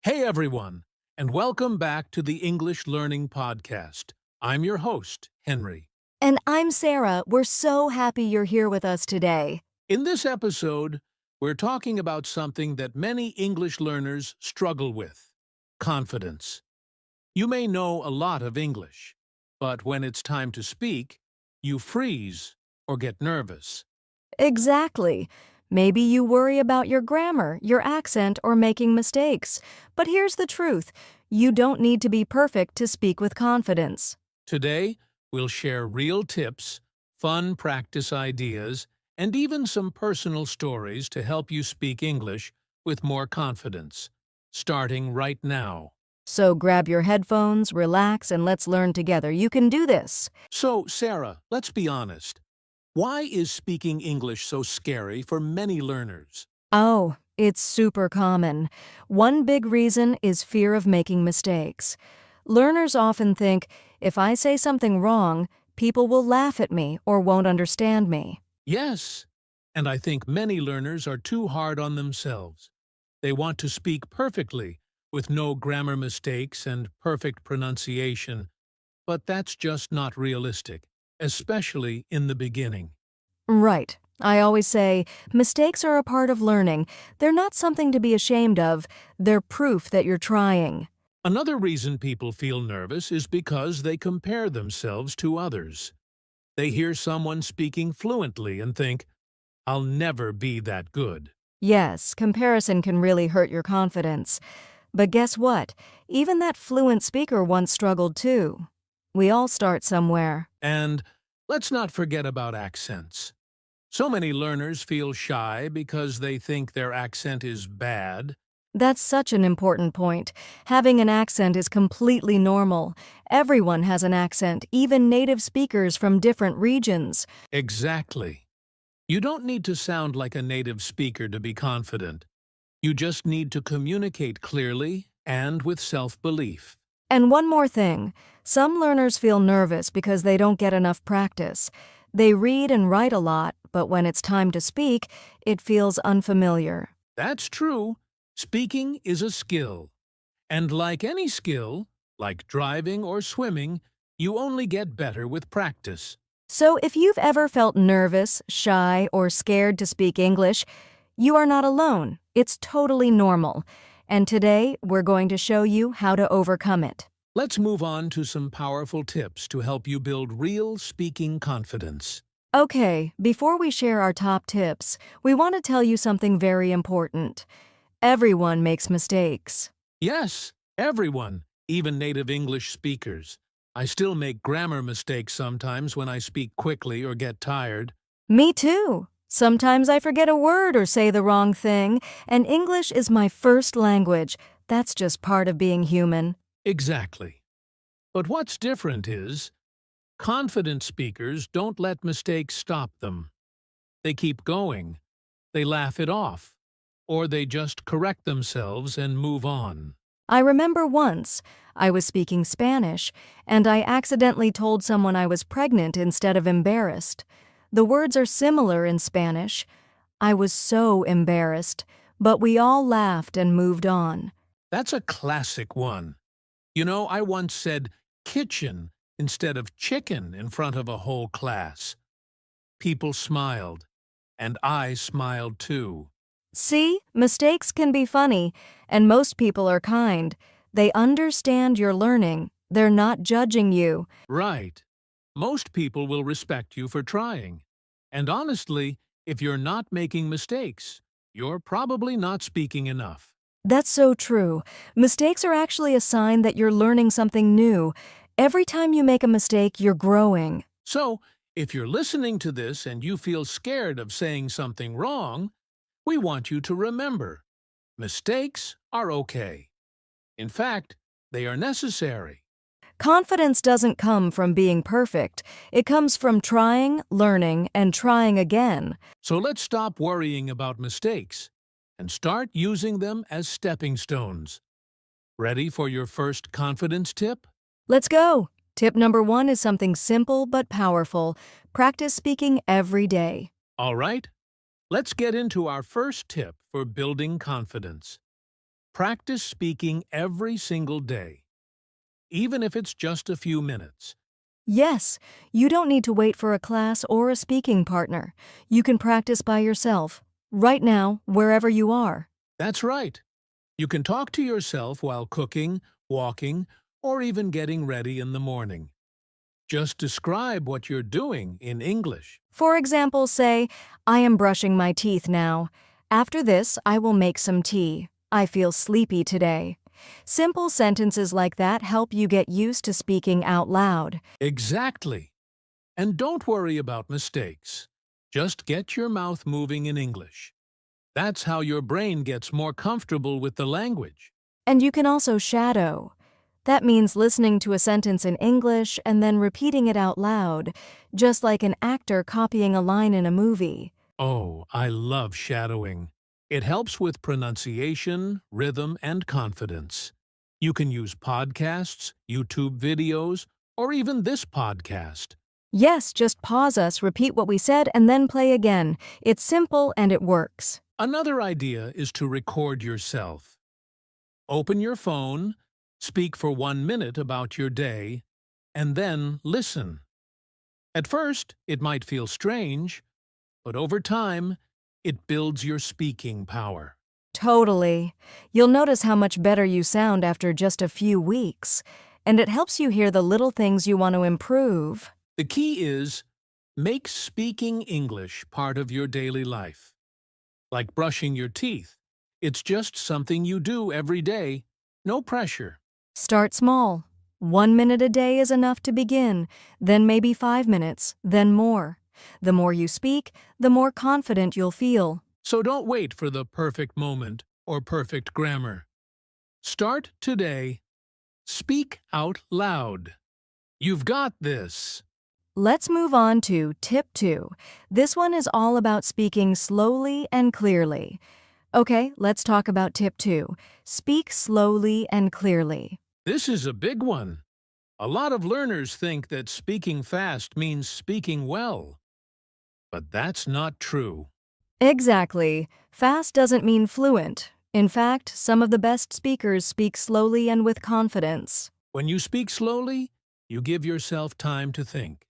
Hey everyone, and welcome back to the English Learning Podcast. I'm your host, Henry. And I'm Sarah. We're so happy you're here with us today. In this episode, we're talking about something that many English learners struggle with: confidence. You may know a lot of English, but when it's time to speak, you freeze or get nervous. Exactly. Maybe you worry about your grammar, your accent, or making mistakes. But here's the truth. You don't need to be perfect to speak with confidence. Today, we'll share real tips, fun practice ideas, and even some personal stories to help you speak English with more confidence, starting right now. So grab your headphones, relax, and let's learn together. You can do this. So, Sarah, let's be honest. Why is speaking English so scary for many learners? Oh, it's super common. One big reason is fear of making mistakes. Learners often think, if I say something wrong, people will laugh at me or won't understand me. Yes, and I think many learners are too hard on themselves. They want to speak perfectly, with no grammar mistakes and perfect pronunciation, but that's just not realistic, especially in the beginning. Right. I always say, mistakes are a part of learning. They're not something to be ashamed of. They're proof that you're trying. Another reason people feel nervous is because they compare themselves to others. They hear someone speaking fluently and think, I'll never be that good. Yes, comparison can really hurt your confidence. But guess what? Even that fluent speaker once struggled too. We all start somewhere. And let's not forget about accents. So many learners feel shy because they think their accent is bad. That's such an important point. Having an accent is completely normal. Everyone has an accent, even native speakers from different regions. Exactly. You don't need to sound like a native speaker to be confident. You just need to communicate clearly and with self-belief. And one more thing, some learners feel nervous because they don't get enough practice. They read and write a lot, but when it's time to speak, it feels unfamiliar. That's true. Speaking is a skill. And like any skill, like driving or swimming, you only get better with practice. So if you've ever felt nervous, shy, or scared to speak English, you are not alone. It's totally normal. And today, we're going to show you how to overcome it. Let's move on to some powerful tips to help you build real speaking confidence. Okay, before we share our top tips, we want to tell you something very important. Everyone makes mistakes. Yes, everyone, even native English speakers. I still make grammar mistakes sometimes when I speak quickly or get tired. Me too. Sometimes I forget a word or say the wrong thing, and English is my first language. That's just part of being human. Exactly. But what's different is, confident speakers don't let mistakes stop them. They keep going, they laugh it off, or they just correct themselves and move on. I remember once, I was speaking Spanish, and I accidentally told someone I was pregnant instead of embarrassed. The words are similar in Spanish. I was so embarrassed, but we all laughed and moved on. That's a classic one. You know, I once said kitchen instead of chicken in front of a whole class. People smiled, and I smiled too. See, mistakes can be funny, and most people are kind. They understand you're learning. They're not judging you. Right. Most people will respect you for trying. And honestly, if you're not making mistakes, you're probably not speaking enough. That's so true. Mistakes are actually a sign that you're learning something new. Every time you make a mistake, you're growing. So, if you're listening to this and you feel scared of saying something wrong, we want you to remember, mistakes are okay. In fact, they are necessary. Confidence doesn't come from being perfect. It comes from trying, learning, and trying again. So let's stop worrying about mistakes and start using them as stepping stones. Ready for your first confidence tip? Let's go. Tip number 1 is something simple but powerful. Practice speaking every day. All right. Let's get into our first tip for building confidence. Practice speaking every single day, even if it's just a few minutes. Yes, you don't need to wait for a class or a speaking partner. You can practice by yourself, right now, wherever you are. That's right. You can talk to yourself while cooking, walking, or even getting ready in the morning. Just describe what you're doing in English. For example, say, I am brushing my teeth now. After this, I will make some tea. I feel sleepy today. Simple sentences like that help you get used to speaking out loud. Exactly. And don't worry about mistakes. Just get your mouth moving in English. That's how your brain gets more comfortable with the language. And you can also shadow. That means listening to a sentence in English and then repeating it out loud, just like an actor copying a line in a movie. Oh, I love shadowing. It helps with pronunciation, rhythm, and confidence. You can use podcasts, YouTube videos, or even this podcast. Yes, just pause us, repeat what we said, and then play again. It's simple and it works. Another idea is to record yourself. Open your phone, speak for 1 minute about your day, and then listen. At first, it might feel strange, but over time, it builds your speaking power. Totally. You'll notice how much better you sound after just a few weeks, and it helps you hear the little things you want to improve. The key is, make speaking English part of your daily life. Like brushing your teeth. It's just something you do every day. No pressure. Start small. 1 minute a day is enough to begin, then maybe 5 minutes, then more. The more you speak, the more confident you'll feel. So don't wait for the perfect moment or perfect grammar. Start today. Speak out loud. You've got this. Let's move on to tip 2. This one is all about speaking slowly and clearly. Okay, let's talk about tip 2. Speak slowly and clearly. This is a big one. A lot of learners think that speaking fast means speaking well. But that's not true. Exactly. Fast doesn't mean fluent. In fact, some of the best speakers speak slowly and with confidence. When you speak slowly, you give yourself time to think.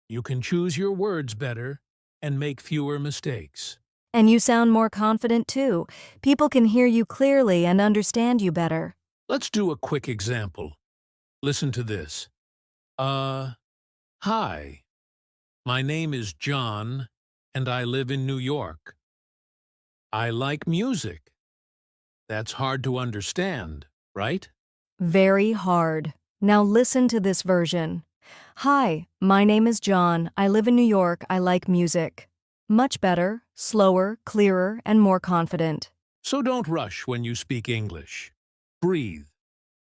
You can choose your words better and make fewer mistakes. And you sound more confident too. People can hear you clearly and understand you better. Let's do a quick example. Listen to this. Hi. My name is John, and I live in New York. I like music. That's hard to understand, right? Very hard. Now listen to this version. Hi, my name is John. I live in New York. I like music. Much better, slower, clearer, and more confident. So don't rush when you speak English. Breathe.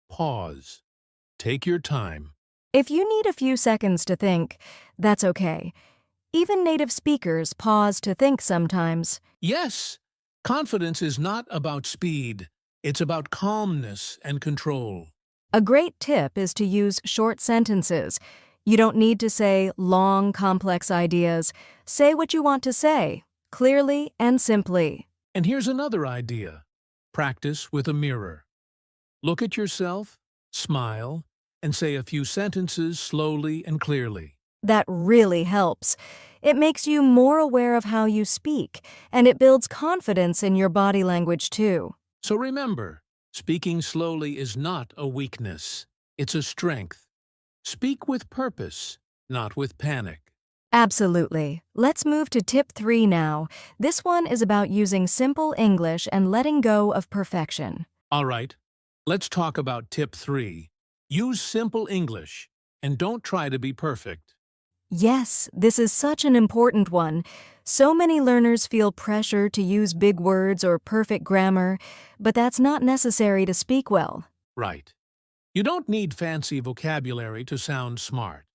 Pause. Take your time. If you need a few seconds to think, that's okay. Even native speakers pause to think sometimes. Yes, confidence is not about speed. It's about calmness and control. A great tip is to use short sentences. You don't need to say long, complex ideas. Say what you want to say, clearly and simply. And here's another idea. Practice with a mirror. Look at yourself, smile, and say a few sentences slowly and clearly. That really helps. It makes you more aware of how you speak, and it builds confidence in your body language too. So remember, speaking slowly is not a weakness. It's a strength. Speak with purpose, not with panic. Absolutely. Let's move to tip 3 now. This one is about using simple English and letting go of perfection. All right, let's talk about tip 3. Use simple English, and don't try to be perfect. Yes, this is such an important one. So many learners feel pressure to use big words or perfect grammar, but that's not necessary to speak well. Right. You don't need fancy vocabulary to sound smart.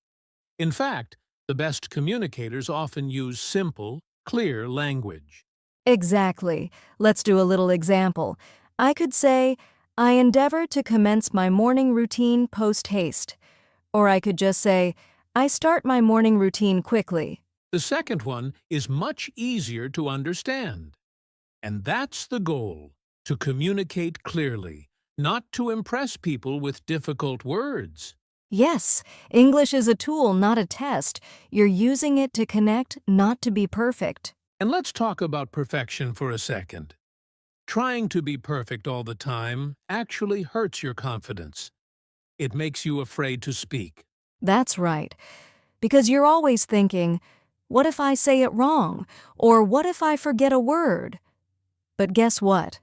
In fact, the best communicators often use simple, clear language. Exactly. Let's do a little example. I could say, I endeavor to commence my morning routine post-haste. Or I could just say, I start my morning routine quickly. The second one is much easier to understand. And that's the goal, to communicate clearly, not to impress people with difficult words. Yes, English is a tool, not a test. You're using it to connect, not to be perfect. And let's talk about perfection for a second. Trying to be perfect all the time actually hurts your confidence. It makes you afraid to speak. That's right. Because you're always thinking, what if I say it wrong? Or what if I forget a word? But guess what?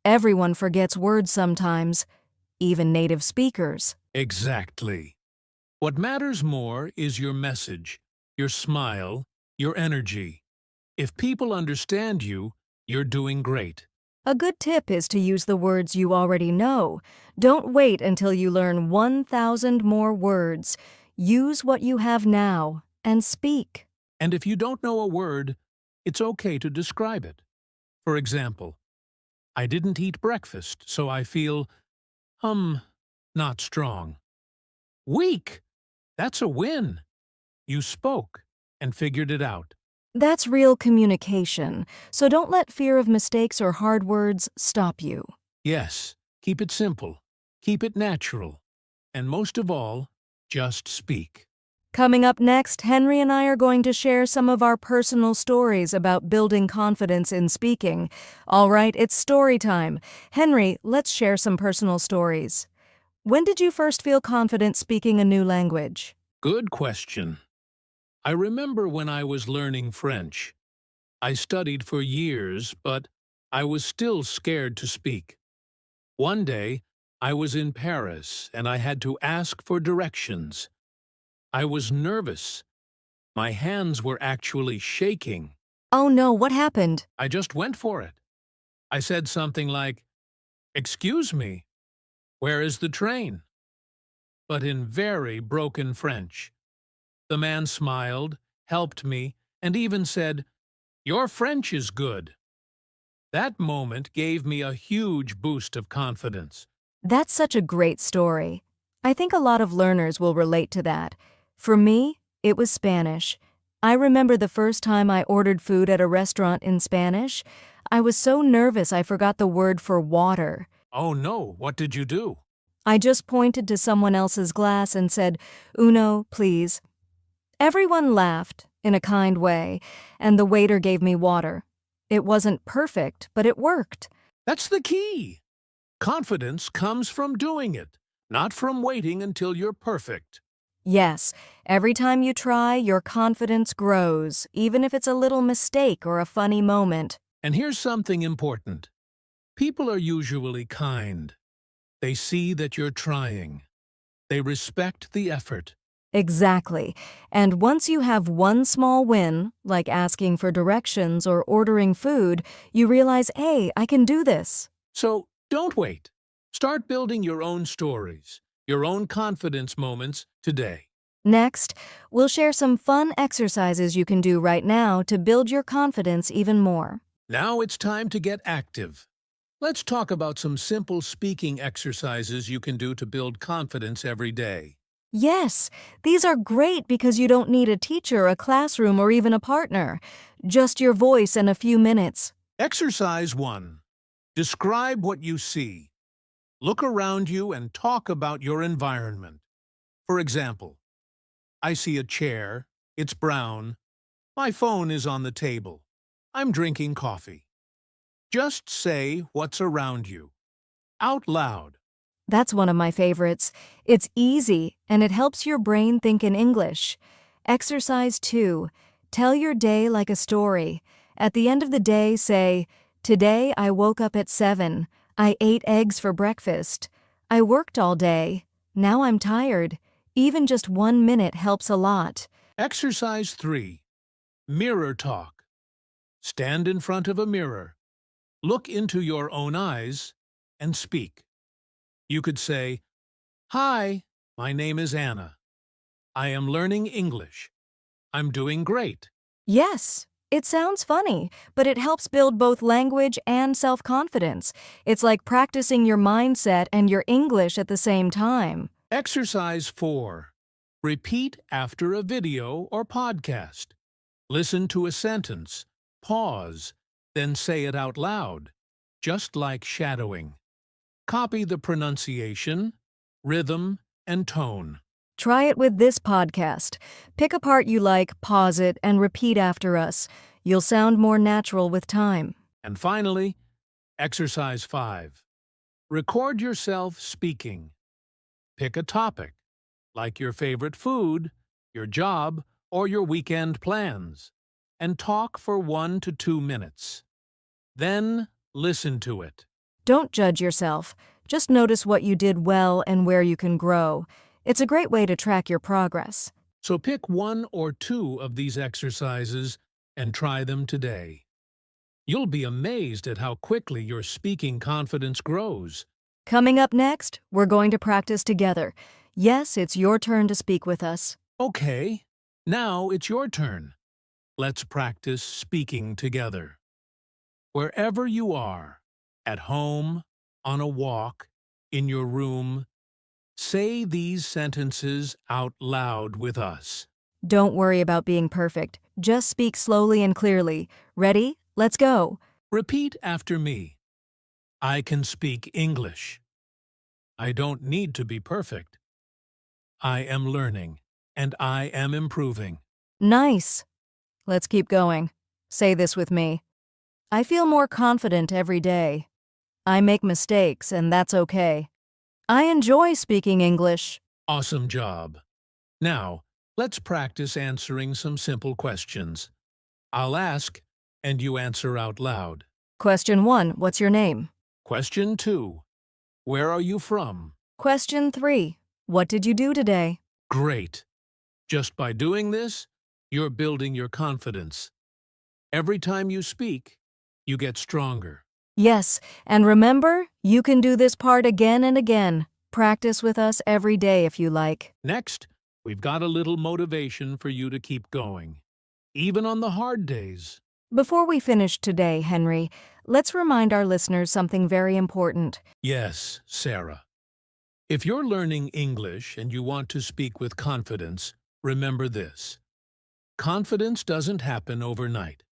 Everyone forgets words sometimes, even native speakers. Exactly. What matters more is your message, your smile, your energy. If people understand you, you're doing great. A good tip is to use the words you already know. Don't wait until you learn 1,000 more words. Use what you have now and speak. And if you don't know a word, it's okay to describe it. For example, I didn't eat breakfast, so I feel, not strong. Weak! That's a win. You spoke and figured it out. That's real communication, so don't let fear of mistakes or hard words stop you. Yes, keep it simple, keep it natural, and most of all, just speak. Coming up next, Henry and I are going to share some of our personal stories about building confidence in speaking. All right, it's story time. Henry, let's share some personal stories. When did you first feel confident speaking a new language? Good question. I remember when I was learning French. I studied for years, but I was still scared to speak. One day, I was in Paris and I had to ask for directions. I was nervous. My hands were actually shaking. Oh no, what happened? I just went for it. I said something like, "Excuse me, where is the train?" But in very broken French. The man smiled, helped me, and even said, "Your French is good." That moment gave me a huge boost of confidence. That's such a great story. I think a lot of learners will relate to that. For me, it was Spanish. I remember the first time I ordered food at a restaurant in Spanish. I was so nervous I forgot the word for water. Oh no, what did you do? I just pointed to someone else's glass and said, "Uno, please." Everyone laughed, in a kind way, and the waiter gave me water. It wasn't perfect, but it worked. That's the key. Confidence comes from doing it, not from waiting until you're perfect. Yes, every time you try, your confidence grows, even if it's a little mistake or a funny moment. And here's something important. People are usually kind. They see that you're trying. They respect the effort. Exactly. And once you have one small win, like asking for directions or ordering food, you realize, hey, I can do this. So don't wait. Start building your own stories, your own confidence moments today. Next, we'll share some fun exercises you can do right now to build your confidence even more. Now it's time to get active. Let's talk about some simple speaking exercises you can do to build confidence every day. Yes, these are great because you don't need a teacher, a classroom, or even a partner. Just your voice and a few minutes. Exercise 1. Describe what you see. Look around you and talk about your environment. For example, I see a chair, it's brown, my phone is on the table, I'm drinking coffee. Just say what's around you, out loud. That's one of my favorites. It's easy, and it helps your brain think in English. Exercise 2. Tell your day like a story. At the end of the day, say, "Today I woke up at 7. I ate eggs for breakfast. I worked all day. Now I'm tired." Even just 1 minute helps a lot. Exercise 3. Mirror talk. Stand in front of a mirror. Look into your own eyes and speak. You could say, "Hi, my name is Anna. I am learning English. I'm doing great." Yes, it sounds funny, but it helps build both language and self-confidence. It's like practicing your mindset and your English at the same time. Exercise 4. Repeat after a video or podcast. Listen to a sentence, pause, then say it out loud, just like shadowing. Copy the pronunciation, rhythm, and tone. Try it with this podcast. Pick a part you like, pause it, and repeat after us. You'll sound more natural with time. And finally, exercise 5. Record yourself speaking. Pick a topic, like your favorite food, your job, or your weekend plans, and talk for 1 to 2 minutes. Then listen to it. Don't judge yourself. Just notice what you did well and where you can grow. It's a great way to track your progress. So pick 1 or 2 of these exercises and try them today. You'll be amazed at how quickly your speaking confidence grows. Coming up next, we're going to practice together. Yes, it's your turn to speak with us. Okay, now it's your turn. Let's practice speaking together. Wherever you are, at home, on a walk, in your room, say these sentences out loud with us. Don't worry about being perfect. Just speak slowly and clearly. Ready? Let's go. Repeat after me. I can speak English. I don't need to be perfect. I am learning, and I am improving. Nice. Let's keep going. Say this with me. I feel more confident every day. I make mistakes, and that's okay. I enjoy speaking English. Awesome job. Now, let's practice answering some simple questions. I'll ask, and you answer out loud. Question 1. What's your name? Question 2. Where are you from? Question 3. What did you do today? Great. Just by doing this, you're building your confidence. Every time you speak, you get stronger. Yes, and remember, you can do this part again and again. Practice with us every day if you like. Next, we've got a little motivation for you to keep going, even on the hard days. Before we finish today, Henry, let's remind our listeners something very important. Yes, Sarah. If you're learning English and you want to speak with confidence, remember this. Confidence doesn't happen overnight.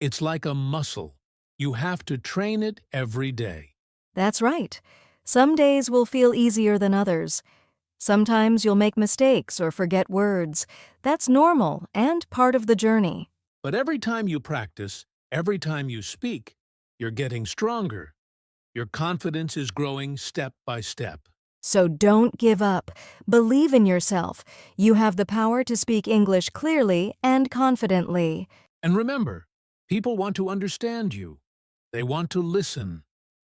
It's like a muscle. You have to train it every day. That's right. Some days will feel easier than others. Sometimes you'll make mistakes or forget words. That's normal and part of the journey. But every time you practice, every time you speak, you're getting stronger. Your confidence is growing step by step. So don't give up. Believe in yourself. You have the power to speak English clearly and confidently. And remember, people want to understand you. They want to listen.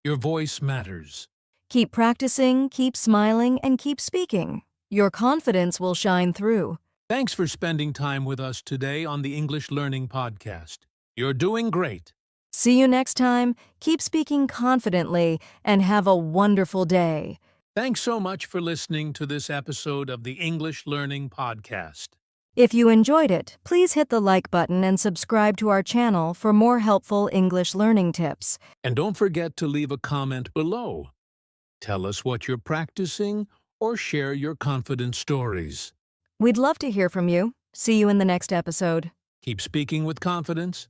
Your voice matters. Keep practicing, keep smiling, and keep speaking. Your confidence will shine through. Thanks for spending time with us today on the English Learning Podcast. You're doing great. See you next time. Keep speaking confidently and have a wonderful day. Thanks so much for listening to this episode of the English Learning Podcast. If you enjoyed it, please hit the like button and subscribe to our channel for more helpful English learning tips. And don't forget to leave a comment below. Tell us what you're practicing or share your confident stories. We'd love to hear from you. See you in the next episode. Keep speaking with confidence